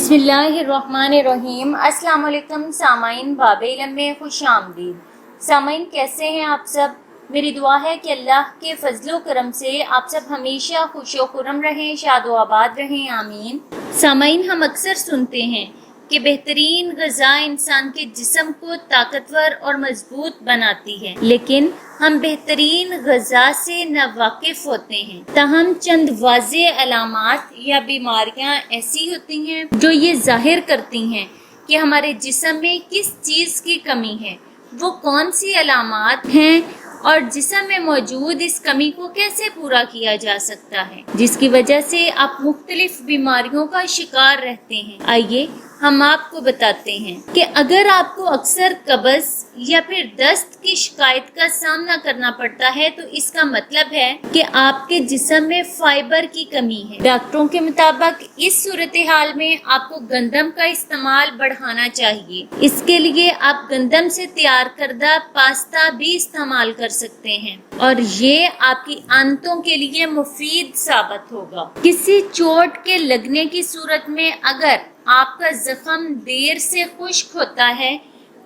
बिस्मिल्लाहिर्रहमानिर्रहीम। अस्सलाम वालेकुम सामाइन, बाब इल्म में खुश आमदीद। सामाइन, कैसे हैं आप सब? मेरी दुआ है कि अल्लाह के फजलो करम से आप सब हमेशा खुशो खुर्रम रहें, शादो आबाद रहें, आमीन। सामाइन, हम अक्सर सुनते हैं कि बेहतरीन ग़िज़ा इंसान के जिस्म को ताकतवर और मजबूत बनाती है, लेकिन हम बेहतरीन ग़िज़ा से नावाकिफ़ होते हैं। ताहम चंद वाज़ेह अलामात या बीमारियां ऐसी होती हैं जो ये जाहिर करती हैं कि हमारे जिस्म में किस चीज़ की कमी है। वो कौन सी अलामात हैं और जिस्म में मौजूद इस कमी को कैसे पूरा किया जा सकता है, जिसकी वजह से आप मुख्तलिफ बीमारियों का शिकार रहते हैं। आइए हम आपको बताते हैं कि अगर आपको अक्सर कब्ज़ या फिर दस्त की शिकायत का सामना करना पड़ता है तो इसका मतलब है कि आपके जिस्म में फाइबर की कमी है। डॉक्टरों के मुताबिक इस सूरत हाल में आपको गंदम का इस्तेमाल बढ़ाना चाहिए। इसके लिए आप गंदम से तैयार करदा पास्ता भी इस्तेमाल कर सकते हैं और ये आपकी आंतों के लिए मुफीद साबित होगा। किसी चोट के लगने की सूरत में अगर आपका जख्म देर से खुश्क होता है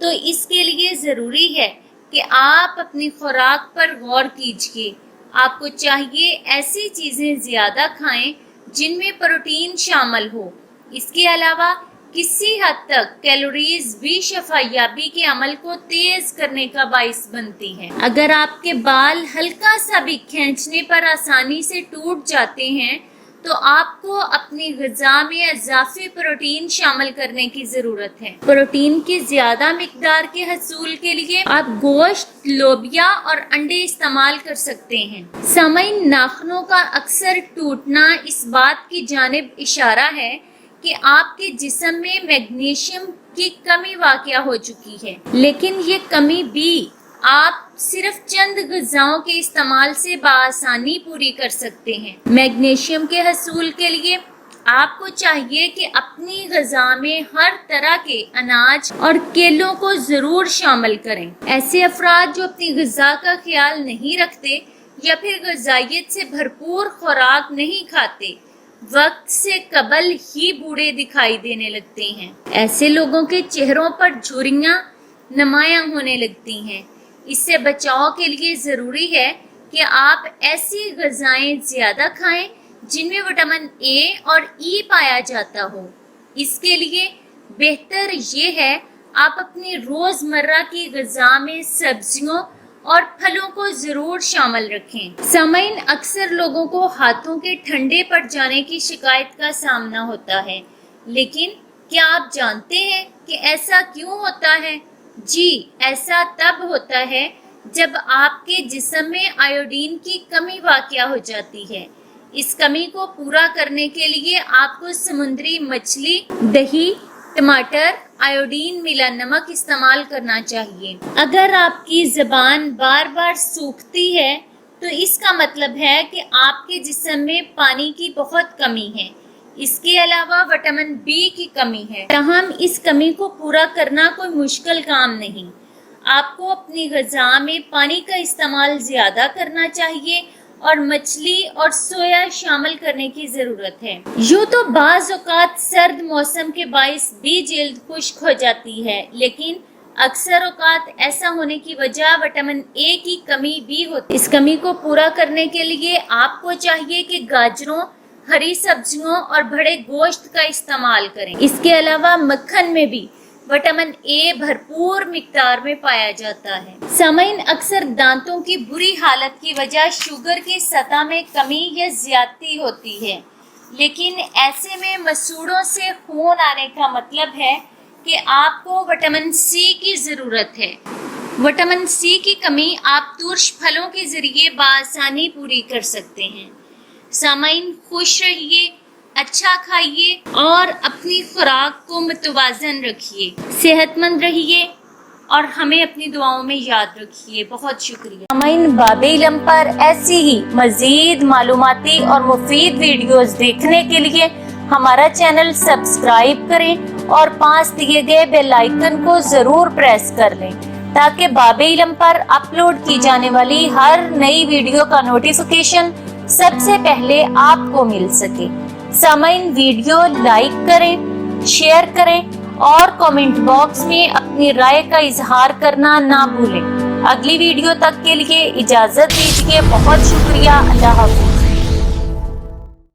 तो इसके लिए ज़रूरी है कि आप अपनी खुराक पर गौर कीजिए। आपको चाहिए ऐसी चीज़ें ज़्यादा खाएं जिनमें प्रोटीन शामिल हो। इसके अलावा किसी हद तक कैलोरीज भी शफायाबी के अमल को तेज करने का बाइस बनती है। अगर आपके बाल हल्का सा भी खींचने पर आसानी से टूट जाते हैं तो आपको अपनी ग़िज़ा में इज़ाफ़ी प्रोटीन शामिल करने की ज़रूरत है। प्रोटीन की ज़्यादा मिक़दार के हसूल के लिए आप गोश्त, लोबिया और अंडे इस्तेमाल कर सकते हैं। सामाइन, नाखूनों का अक्सर टूटना इस बात की जानिब इशारा है कि आपके जिस्म में मैग्नीशियम की कमी वाक़या हो चुकी है, लेकिन ये कमी भी आप सिर्फ चंद ग़िज़ाओं के इस्तेमाल से बआसानी पूरी कर सकते हैं। मैग्नीशियम के हसूल के लिए आपको चाहिए कि अपनी ग़िज़ा में हर तरह के अनाज और केलों को ज़रूर शामिल करें। ऐसे अफराद जो अपनी ग़िज़ा का ख्याल नहीं रखते या फिर ग़िज़ाइयत से भरपूर खुराक नहीं खाते, वक्त से कबल ही बूढ़े दिखाई देने लगते हैं। ऐसे लोगों के चेहरों पर झुर्रियां नुमायां होने लगती हैं। इससे बचाव के लिए ज़रूरी है कि आप ऐसी ग़िज़ाएं ज़्यादा खाएं जिनमें विटामिन ए और ई पाया जाता हो। इसके लिए बेहतर ये है आप अपनी रोज़मर्रा की ग़िज़ा में सब्जियों और फलों को ज़रूर शामिल रखें। सामाइन, अक्सर लोगों को हाथों के ठंडे पड़ जाने की शिकायत का सामना होता है, लेकिन क्या आप जानते हैं कि ऐसा क्यों होता है? जी, ऐसा तब होता है जब आपके जिस्म में आयोडीन की कमी वाक़या हो जाती है। इस कमी को पूरा करने के लिए आपको समुद्री मछली, दही, टमाटर, आयोडीन मिला नमक इस्तेमाल करना चाहिए। अगर आपकी ज़बान बार बार सूखती है तो इसका मतलब है कि आपके जिस्म में पानी की बहुत कमी है। इसके अलावा विटामिन बी की कमी है। ताहम इस कमी को पूरा करना कोई मुश्किल काम नहीं। आपको अपनी ग़िज़ा में पानी का इस्तेमाल ज़्यादा करना चाहिए और मछली और सोया शामिल करने की ज़रूरत है। यूँ तो बाज़ औक़ात सर्द मौसम के बाइस भी जल्द खुश्क हो जाती है, लेकिन अक्सर औक़ात ऐसा होने की वजह विटामिन ए की कमी भी होती है। इस कमी को पूरा करने के लिए आपको चाहिए कि गाजरों, हरी सब्जियों और बड़े गोश्त का इस्तेमाल करें। इसके अलावा मक्खन में भी विटामिन ए भरपूर मिक़दार में पाया जाता है। सामाइन, अक्सर दांतों की बुरी हालत की वजह शुगर की सतह में कमी या ज़्यादती होती है, लेकिन ऐसे में मसूड़ों से खून आने का मतलब है कि आपको विटामिन सी की ज़रूरत है। विटामिन सी की कमी आप तुर्श फलों के ज़रिए बआसानी पूरी कर सकते हैं। सामाइन, खुश रहिए, अच्छा खाइए और अपनी खुराक को मुतवाज़न रखिए। सेहतमंद रहिए और हमें अपनी दुआओं में याद रखिए। बहुत शुक्रिया। सामाइन, बाब इल्म पर ऐसी ही मज़ीद मालूमाती और मुफीद वीडियोस देखने के लिए हमारा चैनल सब्सक्राइब करें और पास दिए गए बेल आइकन को ज़रूर प्रेस कर लें ताकि बाब इल्म पर अपलोड की जाने वाली हर नई वीडियो का नोटिफिकेशन सबसे पहले आपको मिल सके। सामाइन, वीडियो लाइक करें, شیئر کریں اور کامنٹ باکس میں اپنی رائے کا اظہار کرنا نہ بھولیں۔ اگلی ویڈیو تک کے لیے اجازت دیجیے، بہت شکریہ، اللہ حافظ۔